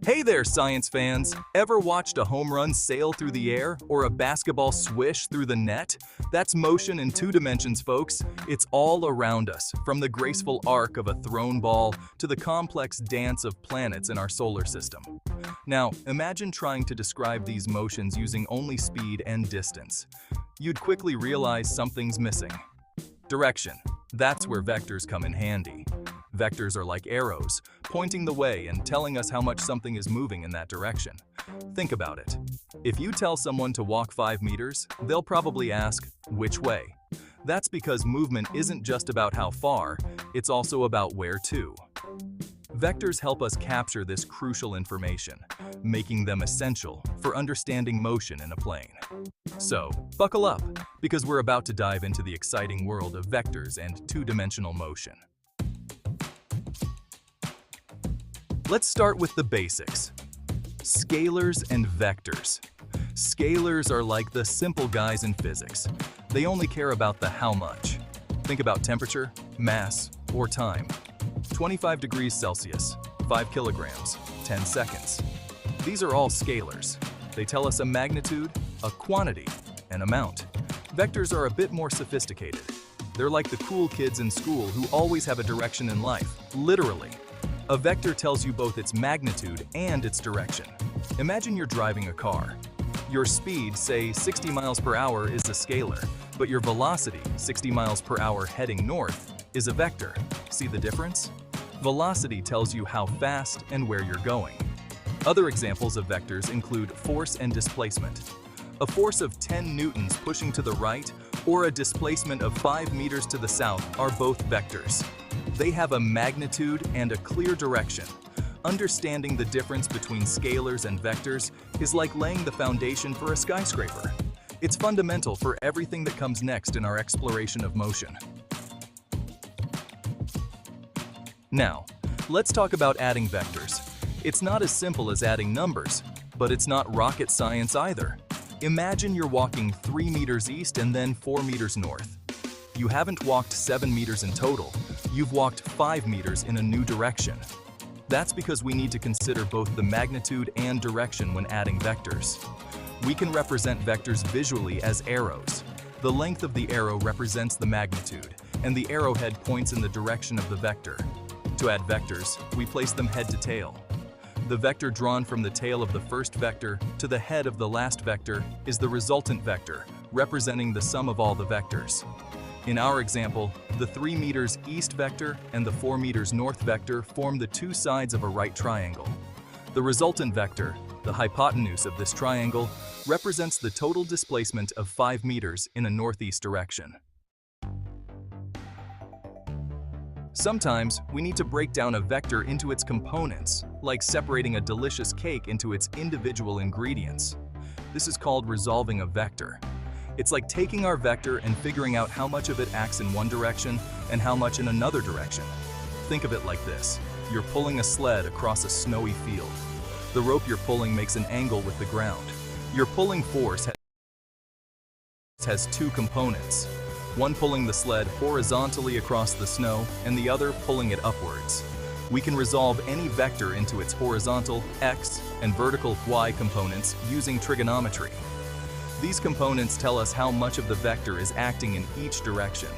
Hey there, science fans! Ever watched a home run sail through the air or a basketball swish through the net? That's motion in 2 dimensions, folks. It's all around us, from the graceful arc of a thrown ball to the complex dance of planets in our solar system. Now, imagine trying to describe these motions using only speed and distance. You'd quickly realize something's missing. Direction. That's where vectors come in handy. Vectors are like arrows, pointing the way and telling us how much something is moving in that direction. Think about it. If you tell someone to walk 5 meters, they'll probably ask, which way? That's because movement isn't just about how far, it's also about where to. Vectors help us capture this crucial information, making them essential for understanding motion in a plane. So, buckle up, because we're about to dive into the exciting world of vectors and 2-dimensional motion. Let's start with the basics. Scalars and vectors. Scalars are like the simple guys in physics. They only care about the how much. Think about temperature, mass, or time. 25 degrees Celsius, 5 kilograms, 10 seconds. These are all scalars. They tell us a magnitude, a quantity, an amount. Vectors are a bit more sophisticated. They're like the cool kids in school who always have a direction in life, literally. A vector tells you both its magnitude and its direction. Imagine you're driving a car. Your speed, say 60 miles per hour, is a scalar, but your velocity, 60 miles per hour heading north, is a vector. See the difference? Velocity tells you how fast and where you're going. Other examples of vectors include force and displacement. A force of 10 newtons pushing to the right or a displacement of 5 meters to the south are both vectors. They have a magnitude and a clear direction. Understanding the difference between scalars and vectors is like laying the foundation for a skyscraper. It's fundamental for everything that comes next in our exploration of motion. Now, let's talk about adding vectors. It's not as simple as adding numbers, but it's not rocket science either. Imagine you're walking 3 meters east and then 4 meters north. You haven't walked 7 meters in total. You've walked 5 meters in a new direction. That's because we need to consider both the magnitude and direction when adding vectors. We can represent vectors visually as arrows. The length of the arrow represents the magnitude, and the arrowhead points in the direction of the vector. To add vectors, we place them head to tail. The vector drawn from the tail of the first vector to the head of the last vector is the resultant vector, representing the sum of all the vectors. In our example, the 3 meters east vector and the 4 meters north vector form the 2 sides of a right triangle. The resultant vector, the hypotenuse of this triangle, represents the total displacement of 5 meters in a northeast direction. Sometimes, we need to break down a vector into its components, like separating a delicious cake into its individual ingredients. This is called resolving a vector. It's like taking our vector and figuring out how much of it acts in one direction and how much in another direction. Think of it like this. You're pulling a sled across a snowy field. The rope you're pulling makes an angle with the ground. Your pulling force has 2 components, one pulling the sled horizontally across the snow and the other pulling it upwards. We can resolve any vector into its horizontal, x, and vertical, y components using trigonometry. These components tell us how much of the vector is acting in each direction.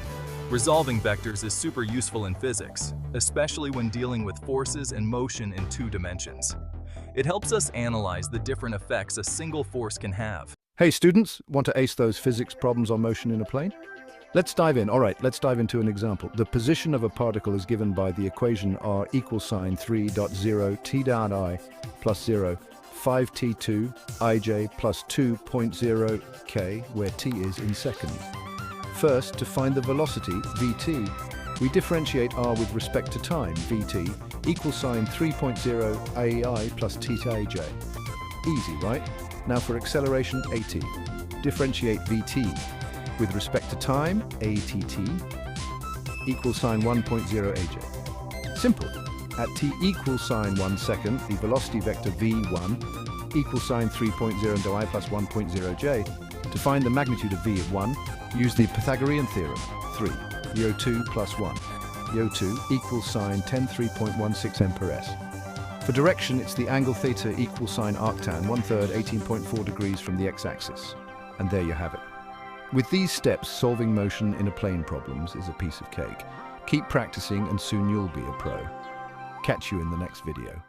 Resolving vectors is super useful in physics, especially when dealing with forces and motion in 2 dimensions. It helps us analyze the different effects a single force can have. Hey students, want to ace those physics problems on motion in a plane? Let's dive in. All right, let's dive into an example. The position of a particle is given by the equation r equals sine 3.0 t down I plus 0, 5t2 ij plus 2.0 k, where t is in seconds. First, to find the velocity, vt, we differentiate r with respect to time, vt, equals sine 3.0 aei plus theta aj. Easy, right? Now for acceleration, at. Differentiate vt with respect to time, att, equals sine 1.0 aj. Simple. At t equals sine 1 second, the velocity vector v1 equals sine 3.0 into I plus 1.0 j. To find the magnitude of v at 1, use the Pythagorean theorem. 3. Rho2 plus 1. Rho2 equals sine 10 3.16 m per s. For direction, it's the angle theta equal sine arctan, 1/3, 18.4 degrees from the x-axis. And there you have it. With these steps, solving motion in a plane problems is a piece of cake. Keep practicing and soon you'll be a pro. Catch you in the next video.